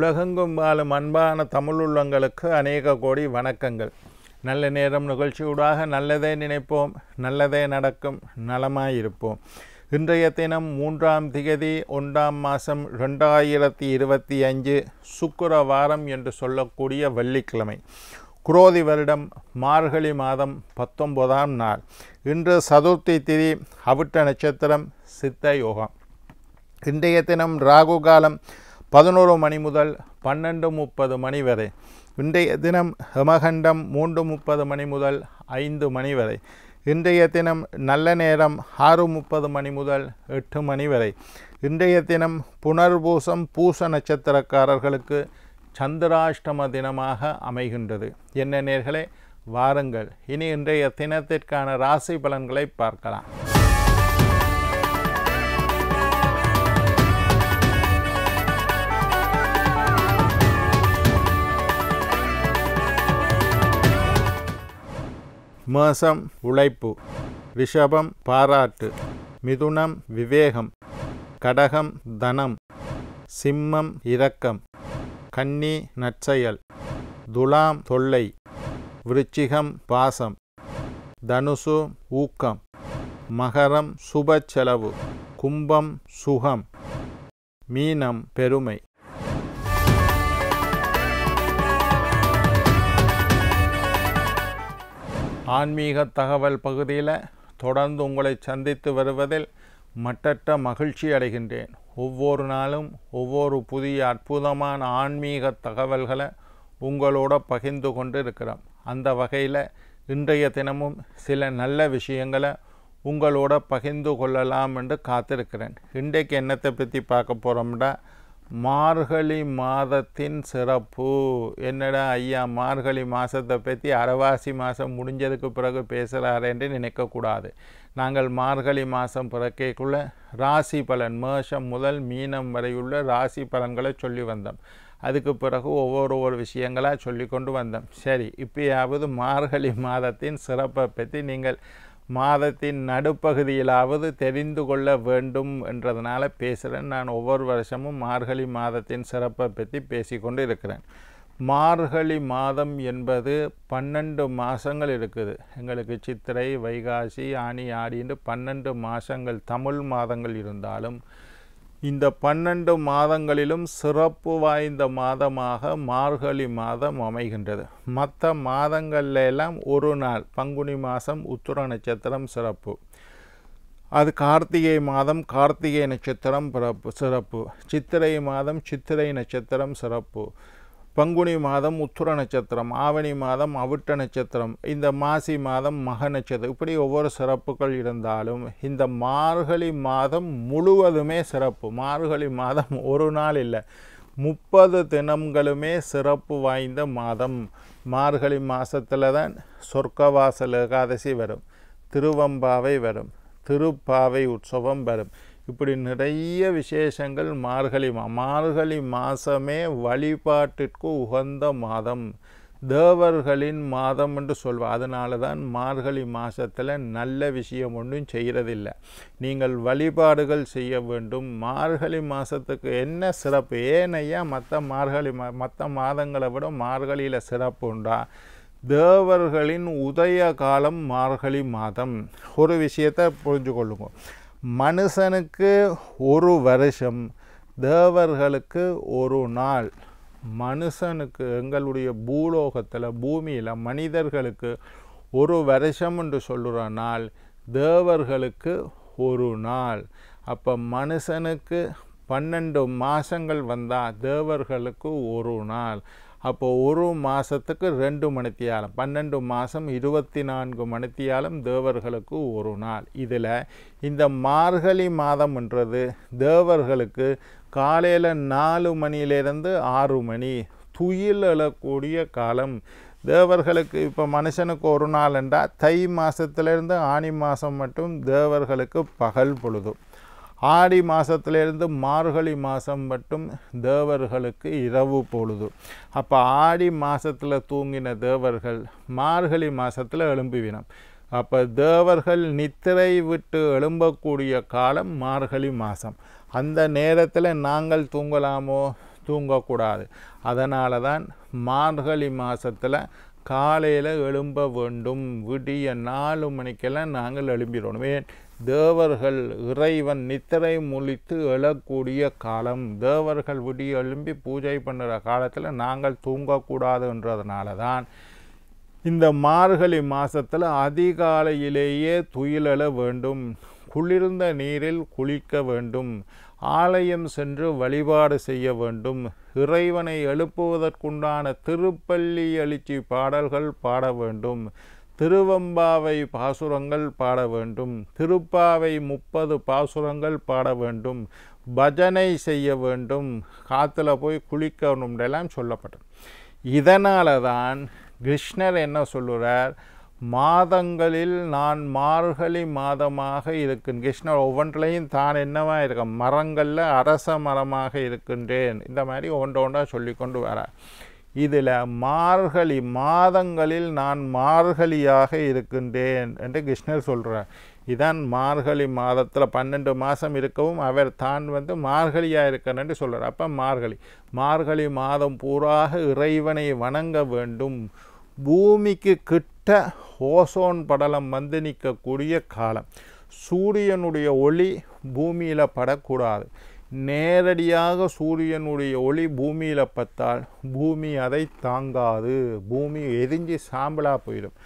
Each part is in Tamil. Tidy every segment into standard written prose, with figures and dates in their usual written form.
உலகெங்கும் வாழும் அன்பான தமிழுள்ளங்களுக்கு அநேக கோடி வணக்கங்கள். நல்ல நேரம் நிகழ்ச்சியூடாக நல்லதே நினைப்போம், நல்லதே நடக்கும், நலமாயிருப்போம். இன்றைய தினம் 3ஆம் திகதி 1ஆம் மாதம் 2025 சுக்கிரவாரம் என்று சொல்லக்கூடிய வெள்ளிக்கிழமை. குரோதி வருடம் மார்கழி மாதம் 19ஆம் நாள். இன்று சதுர்த்தி திதி, அவிட்ட நட்சத்திரம், சித்த யோகம். இன்றைய தினம் ராகு காலம் 11 மணி முதல் 12:30 மணி வரை. இன்றைய தினம் ஹமகண்டம் 3:30 மணி முதல் 5 மணி வரை. இன்றைய தினம் நல்ல நேரம் 6:30 மணி முதல் 8 மணி வரை. இன்றைய தினம் புனர்பூசம் பூச நட்சத்திரக்காரர்களுக்கு சந்திராஷ்டம தினமாக அமைகின்றது. என்ன நேர்களே, வாருங்கள் இனி இன்றைய தினத்திற்கான ராசி பலன்களை பார்க்கலாம். மேசம் உழைப்பு, ரிஷபம் பாராட்டு, மிதுனம் விவேகம், கடகம் தனம், சிம்மம் இரக்கம், கன்னி நற்செயல், துலாம் தொல்லை, விருச்சிகம் பாசம், தனுசு ஊக்கம், மகரம் சுப செலவு, கும்பம் சுகம், மீனம் பெருமை. ஆன்மீக தகவல் பகுதியில் தொடர்ந்து உங்களை சந்தித்து வருவதில் மட்டற்ற மகிழ்ச்சி அடைகின்றேன். ஒவ்வொரு நாளும் ஒவ்வொரு புதிய அற்புதமான ஆன்மீக தகவல்களை உங்களோட பகிர்ந்து கொண்டு இருக்கிறோம். அந்த வகையில் இன்றைய தினமும் சில நல்ல விஷயங்களை உங்களோட பகிர்ந்து கொள்ளலாம் என்று காத்திருக்கிறேன். இன்றைக்கு என்னத்தை பற்றி பார்க்க போகிறோம்னா, மார்கழி மாதத்தின் சிறப்பு. என்னடா ஐயா, மார்கழி மாதத்தை பற்றி அரைவாசி மாதம் முடிஞ்சதுக்கு பிறகு பேசுகிறார் என்று நினைக்கக்கூடாது. நாங்கள் மார்கழி மாதம் பிறக்கைக்குள்ள ராசி பலன், மேஷம் முதல் மீனம் வரையுள்ள ராசி பலன்களை சொல்லி வந்தோம். அதுக்கு பிறகு ஒவ்வொரு விஷயங்களாக சொல்லி கொண்டு வந்தோம். சரி, இப்போயாவது மார்கழி மாதத்தின் சிறப்பை பற்றி நீங்கள் மாதத்தின் நடுப்பகுதியிலாவது தெரிந்து கொள்ள வேண்டும் என்றதுனால பேசுகிறேன். நான் ஒவ்வொரு வருஷமும் மார்கழி மாதத்தின் சிறப்பை பற்றி பேசிக்கொண்டு இருக்கிறேன். மார்கழி மாதம் என்பது 12 மாதங்கள் இருக்குது. எங்களுக்கு சித்திரை, வைகாசி, ஆனி, ஆடின்னு 12 மாதங்கள் தமிழ் மாதங்கள் இருந்தாலும் இந்த 12 மாதங்களிலும் சிறப்பு வாய்ந்த மாதமாக மார்கழி மாதம் அமைகின்றது. மற்ற மாதங்கள்ல எல்லாம் ஒரு நாள், பங்குனி மாதம் உத்திர நட்சத்திரம் சிறப்பு, அது கார்த்திகை மாதம் கார்த்திகை நட்சத்திரம் சிறப்பு, சித்திரை மாதம் சித்திரை நட்சத்திரம் சிறப்பு, பங்குனி மாதம் உத்திர நட்சத்திரம், ஆவணி மாதம் அவிட்ட நட்சத்திரம், இந்த மாசி மாதம் மக நட்சத்திரம், இப்படி ஒவ்வொரு சிறப்புகள் இருந்தாலும் இந்த மார்கழி மாதம் முழுவதுமே சிறப்பு. மார்கழி மாதம் ஒரு நாள் இல்லை, 30 தினங்களுமே சிறப்பு வாய்ந்த மாதம். மார்கழி மாதத்தில் தான் சொர்க்கவாசல் ஏகாதசி வரும், திருவம்பாவை வரும், திருப்பாவை உற்சவம் வரும். இப்படி நிறைய விசேஷங்கள் மார்கழி மாதமே வழிபாட்டிற்கு உகந்த மாதம், தேவர்களின் மாதம் என்று சொல்வார். அதனால தான் மார்கழி மாதத்தில் நல்ல விஷயம் ஒன்றும் செய்கிறதில்லை. நீங்கள் வழிபாடுகள் செய்ய வேண்டும். மார்கழி மாதத்துக்கு என்ன சிறப்பு? ஏனையா மற்ற மாதங்களை விட மார்கழியில் சிறப்பு உண்டா? தேவர்களின் உதய காலம் மார்கழி மாதம். ஒரு விஷயத்தை புரிஞ்சு கொள்ளுங்க, மனுஷனுக்கு ஒரு வருஷம், தேவர்களுக்கு ஒரு நாள். மனுஷனுக்கு, எங்களுடைய பூலோகத்தில் பூமியில் மனிதர்களுக்கு ஒரு வருஷம் என்று சொல்லுற நாள், தேவர்களுக்கு ஒரு நாள். அப்போ மனுஷனுக்கு 12 மாதங்கள் வந்தால் தேவர்களுக்கு ஒரு நாள். அப்போ ஒரு மாதத்துக்கு 2 மணித்தியாலம், 12 மாதம் 24 மணித்தியாலம் தேவர்களுக்கு ஒரு நாள். இதில் இந்த மார்கழி மாதம் என்றது தேவர்களுக்கு காலையில் 4 மணியிலிருந்து 6 மணி துயில் எழக்கூடிய காலம். தேவர்களுக்கு இப்போ மனுஷனுக்கு ஒரு நாள் என்றால் தை மாதத்திலிருந்து ஆனி மாதம் மட்டும் தேவர்களுக்கு பகல் பொழுது, ஆடி மாதத்திலிருந்து மார்கழி மாதம் மட்டும் தேவர்களுக்கு இரவு பொழுது. அப்போ ஆடி மாதத்தில் தூங்கின தேவர்கள் மார்கழி மாதத்தில் எழும்புவினம். அப்போ தேவர்கள் நித்திரை விட்டு எழும்பக்கூடிய காலம் மார்கழி மாதம். அந்த நேரத்தில் நாங்கள் தூங்கலாமோ? தூங்கக்கூடாது. அதனால தான் மார்கழி மாதத்தில் காலையில் எழும்ப வேண்டும். விடிய 4 மணிக்கெல்லாம் நாங்கள் எழும்பிடணும். ஏன்? தேவர்கள் இறைவன் நித்திரை முழித்து எழக்கூடிய காலம். தேவர்கள் விடிய எழும்பி பூஜை பண்ணுற காலத்தில் நாங்கள் தூங்கக்கூடாதுன்றதுனால தான் இந்த மார்கழி மாதத்தில் அதிகாலையிலேயே துயிலெழ வேண்டும். குளிர்ந்த நீரில் குளிக்க வேண்டும். ஆலயம் சென்று வழிபாடு செய்ய வேண்டும். இறைவனை எழுப்புவதற்குண்டான திருப்பள்ளி எழுச்சி பாடல்கள் பாட வேண்டும். திருவம்பாவை பாசுரங்கள் பாட வேண்டும். திருப்பாவை 30 பாசுரங்கள் பாட வேண்டும். பஜனை செய்ய வேண்டும். காற்றுல போய் குளிக்கணும் எல்லாம் சொல்லப்பட்டது. இதனால தான் கிருஷ்ணர் என்ன சொல்லுறார்? மாதங்களில் நான் மார்கழி மாதமாக இருக்கின்றேன். கிருஷ்ணர் ஒவ்வொன்றிலையும் தான் என்னவா இருக்க, மரங்களில் அரச மரமாக இருக்கின்றேன். இந்த மாதிரி ஒன்றா சொல்லி கொண்டு வரார். இதில் மார்கழி மாதங்களில் நான் மார்கழியாக இருக்கின்றேன் என்று கிருஷ்ணர் சொல்கிறார். இதான் மார்கழி மாதத்தில் 12 மாதம் இருக்கவும் அவர் தான் மார்கழியாக இருக்கணுன்னு சொல்கிறார். அப்போ மார்கழி மாதம் பூராக இறைவனை வணங்க வேண்டும். பூமிக்கு கிட்ட ஓசோன் படலம் நிற்கக்கூடிய காலம். சூரியனுடைய ஒளி பூமியில் படக்கூடாது. நேரடியாக சூரியனுடைய ஒளி பூமியில் பட்டால் பூமி அதை தாங்காது. பூமி எரிஞ்சு சாம்பலாக போயிடும்.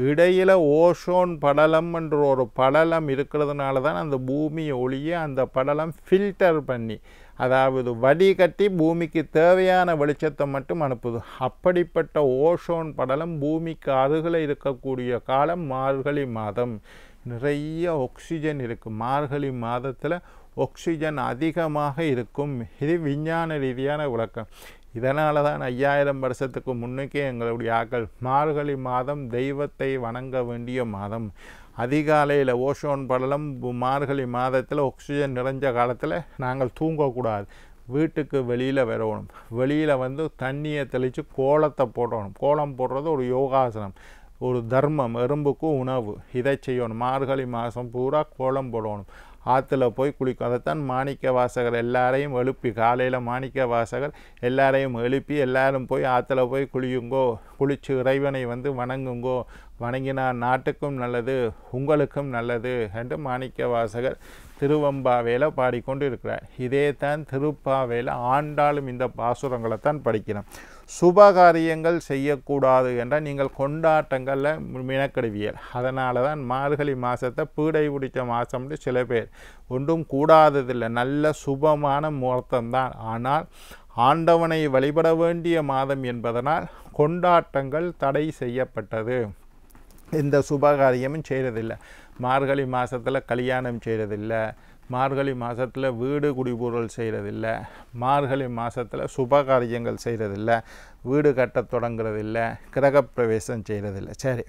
இடையில் ஓசோன் படலம் என்ற ஒரு படலம் இருக்கிறதுனால தான் அந்த பூமி ஒளியை அந்த படலம் ஃபில்டர் பண்ணி, அதாவது வடிகட்டி பூமிக்கு தேவையான வெளிச்சத்தை மட்டும் அனுப்புது. அப்படிப்பட்ட ஓசோன் படலம் பூமிக்கு அருகில் இருக்கக்கூடிய காலம் மார்கழி மாதம். நிறைய ஆக்சிஜன் இருக்கும். மார்கழி மாதத்தில் ஆக்சிஜன் அதிகமாக இருக்கும். இது விஞ்ஞான ரீதியான விளக்கம். இதனால தான் 5000 வருஷத்துக்கு முன்னுக்கே எங்களுடைய ஆக்கள் மார்கழி மாதம் தெய்வத்தை வணங்க வேண்டிய மாதம். அதிகாலையில் ஓசோன் படலம் மார்கழி மாதத்தில் ஆக்சிஜன் நிறைஞ்ச காலத்தில் நாங்கள் தூங்கக்கூடாது. வீட்டுக்கு வெளியில் வரணும். வெளியில் தண்ணியை தெளித்து கோலத்தை போடணும். கோலம் போடுறது ஒரு யோகாசனம், ஒரு தர்மம். எறும்புக்கு உணவு. இதை செய்யணும். மார்கழி மாதம் பூரா கோலம் போடணும். ஆற்றுல போய் குளிக்கும். அதைத்தான் மாணிக்க வாசகர் எல்லாரையும் எழுப்பி, காலையில் மாணிக்க வாசகர் எல்லாரையும் எழுப்பி எல்லாரும் போய் ஆற்றுல போய் குளியுங்கோ, குளித்து இறைவனை வணங்குங்கோ, வணங்கினால் நாட்டுக்கும் நல்லது உங்களுக்கும் நல்லது என்று மாணிக்க வாசகர் திருவம்பாவையில் பாடிக்கொண்டு இருக்கிறார். இதே தான் திருப்பாவையில் ஆண்டாலும் இந்த பாசுரங்களை தான் படிக்கிறோம். சுபகாரியங்கள் செய்யக்கூடாது என்றால் நீங்கள் கொண்டாட்டங்களில் மினக்கெடுவியல். அதனால தான் மார்கழி மாதத்தை பீடை பிடிச்ச மாதம்னு சில பேர். ஒன்றும் கூடாததில்லை, நல்ல சுபமான முகூர்த்தம்தான். ஆனால் ஆண்டவனை வழிபட வேண்டிய மாதம் என்பதனால் கொண்டாட்டங்கள் தடை செய்யப்பட்டது. எந்த சுபகாரியமும் செய்கிறதில்லை. மார்கழி மாதத்தில் கல்யாணம் செய்கிறதில்லை. மார்கழி மாதத்தில் வீடு குடிபூரல் செய்கிறதில்லை. மார்கழி மாதத்தில் சுபகாரியங்கள் செய்கிறதில்லை. வீடு கட்ட தொடங்குறதில்லை. கிரகப்பிரவேசம் செய்கிறதில்லை. சரி,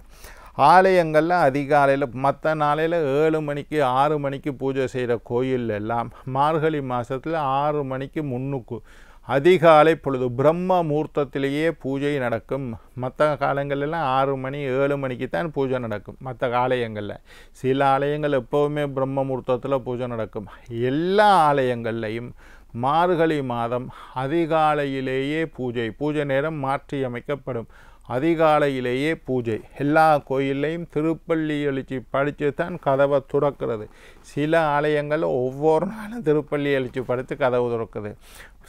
ஆலயங்களில் அதிகாலையில் மற்ற நாளையில் 7 மணிக்கு 6 மணிக்கு பூஜை செய்கிற கோயில் எல்லாம் மார்கழி மாதத்தில் 6 மணிக்கு முன்னுக்கு அதிகாலை பொழுது பிரம்ம முகூர்த்தத்திலேயே பூஜை நடக்கும். மற்ற காலங்களெல்லாம் 6 மணி 7 மணிக்கு தான் பூஜை நடக்கும். மற்ற ஆலயங்களில் சில ஆலயங்கள் எப்போவுமே பிரம்ம முகூர்த்தத்தில் பூஜை நடக்கும். எல்லா ஆலயங்கள்லையும் மார்கழி மாதம் அதிகாலையிலேயே பூஜை நேரம் மாற்றி அமைக்கப்படும். அதிகாலையிலேயே பூஜை. எல்லா கோயில்லையும் திருப்பள்ளி எழுச்சி படித்து தான் கதவை துறக்கிறது. சில ஆலயங்களில் ஒவ்வொரு நாளும் திருப்பள்ளி எழுச்சி படித்து கதவு துறக்குது.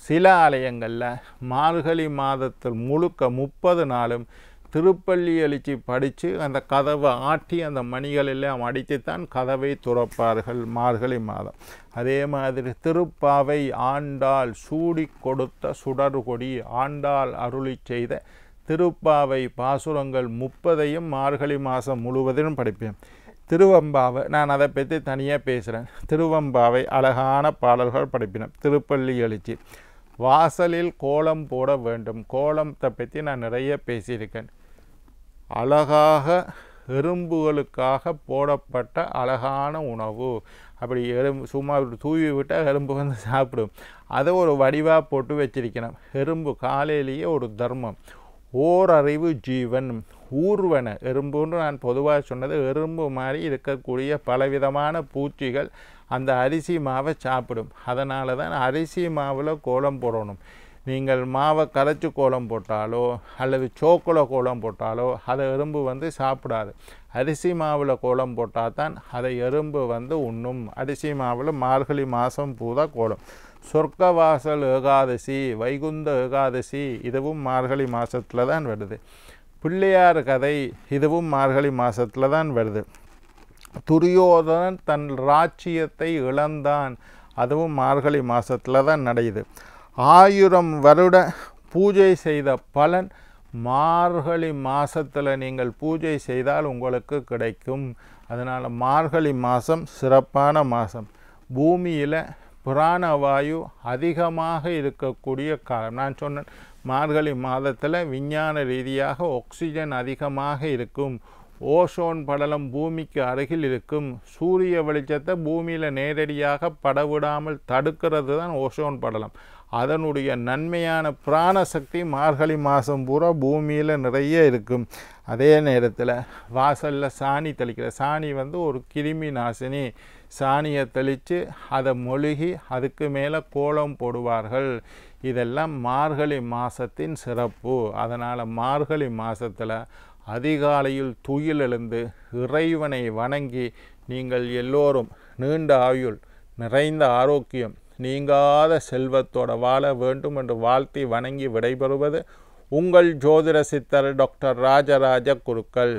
சில ஆலயங்களில் மார்கழி மாதத்தில் முழுக்க 30 நாளும் திருப்பள்ளி எழுச்சி படித்து அந்த கதவை ஆட்டி அந்த மணிகளெல்லாம் அடித்து தான் கதவை துறப்பார்கள் மார்கழி மாதம். அதே மாதிரி திருப்பாவை ஆண்டாள் சூடி கொடுத்த சுடர்கொடி, ஆண்டாள் அருளி செய்த திருப்பாவை பாசுரங்கள் 30ஐயும் மார்கழி மாதம் முழுவதிலும் படிப்பேன். திருவம்பாவை நான் அதை பற்றி தனியாக பேசுகிறேன். திருவம்பாவை அழகான பாடல்கள் படிப்பினேன். திருப்பள்ளி எழுச்சி. வாசலில் கோலம் போட வேண்டும். கோலத்தை பற்றி நான் நிறைய பேசியிருக்கேன். அழகாக எறும்புகளுக்காக போடப்பட்ட அழகான உணவு. அப்படி சும்மா தூவி விட்டால் எறும்பு சாப்பிடும். அதை ஒரு வடிவாக போட்டு வச்சிருக்கணும். எறும்பு காலையிலேயே ஒரு தர்மம். ஓரறிவு ஜீவன். ஊர்வன எறும்புன்னு நான் பொதுவாக சொன்னது. எறும்பு மாதிரி இருக்கக்கூடிய பலவிதமான பூச்சிகள் அந்த அரிசி மாவை சாப்பிடும். அதனால தான் அரிசி மாவில் கோலம் போடணும். நீங்கள் மாவை கரைச்சி கோலம் போட்டாலோ அல்லது சோக்குல கோலம் போட்டாலோ அதை எறும்பு வந்து சாப்பிடாது. அரிசி மாவில் கோலம் போட்டால் தான் அதை எறும்பு வந்து உண்ணும். அரிசி மாவில் மார்கழி மாதம் பூதா கோலம். சொர்க்கவாசல் ஏகாதசி, வைகுந்த ஏகாதசி இதுவும் மார்கழி மாதத்தில் தான் வருது. பிள்ளையார் கதை இதுவும் மார்கழி மாதத்தில் தான் வருது. துரியோதனன் தன் ராச்சியத்தை இழந்தான், அதுவும் மார்கழி மாதத்தில் தான் நடக்குது. 1000 வருட பூஜை செய்த பலன் மார்கழி மாதத்தில் நீங்கள் பூஜை செய்தால் உங்களுக்கு கிடைக்கும். அதனால் மார்கழி மாதம் சிறப்பான மாதம். பூமியில் பிராணவாயு அதிகமாக இருக்கக்கூடிய காலம். நான் சொன்னேன் மார்கழி மாதத்தில் விஞ்ஞான ரீதியாக ஆக்சிஜன் அதிகமாக இருக்கும். ஓசோன் படலம் பூமிக்கு அருகில் இருக்கும். சூரிய வெளிச்சத்தை பூமியில் நேரடியாக படவிடாமல் தடுக்கிறது தான் ஓசோன் படலம். அதனுடைய நன்மையான பிராணசக்தி மார்கழி மாதம் பூரா பூமியில் நிறைய இருக்கும். அதே நேரத்தில் வாசலில் சாணி தெளிக்கிற சாணி வந்து ஒரு கிருமி நாசினி. சாணியை தெளித்து அதை மொழுகி அதுக்கு மேலே கோலம் போடுவார்கள். இதெல்லாம் மார்கழி மாதத்தின் சிறப்பு. அதனால் மார்கழி மாதத்தில் அதிகாலையில் துயில் எழுந்து இறைவனை வணங்கி நீங்கள் எல்லோரும் நீண்ட ஆயுள், நிறைந்த ஆரோக்கியம், நீங்காத செல்வத்தோட வாழ வேண்டும் என்று வாழ்த்தி வணங்கி விடைபெறுவது உங்கள் ஜோதிட சித்தர் டாக்டர் ராஜராஜ குருக்கள்.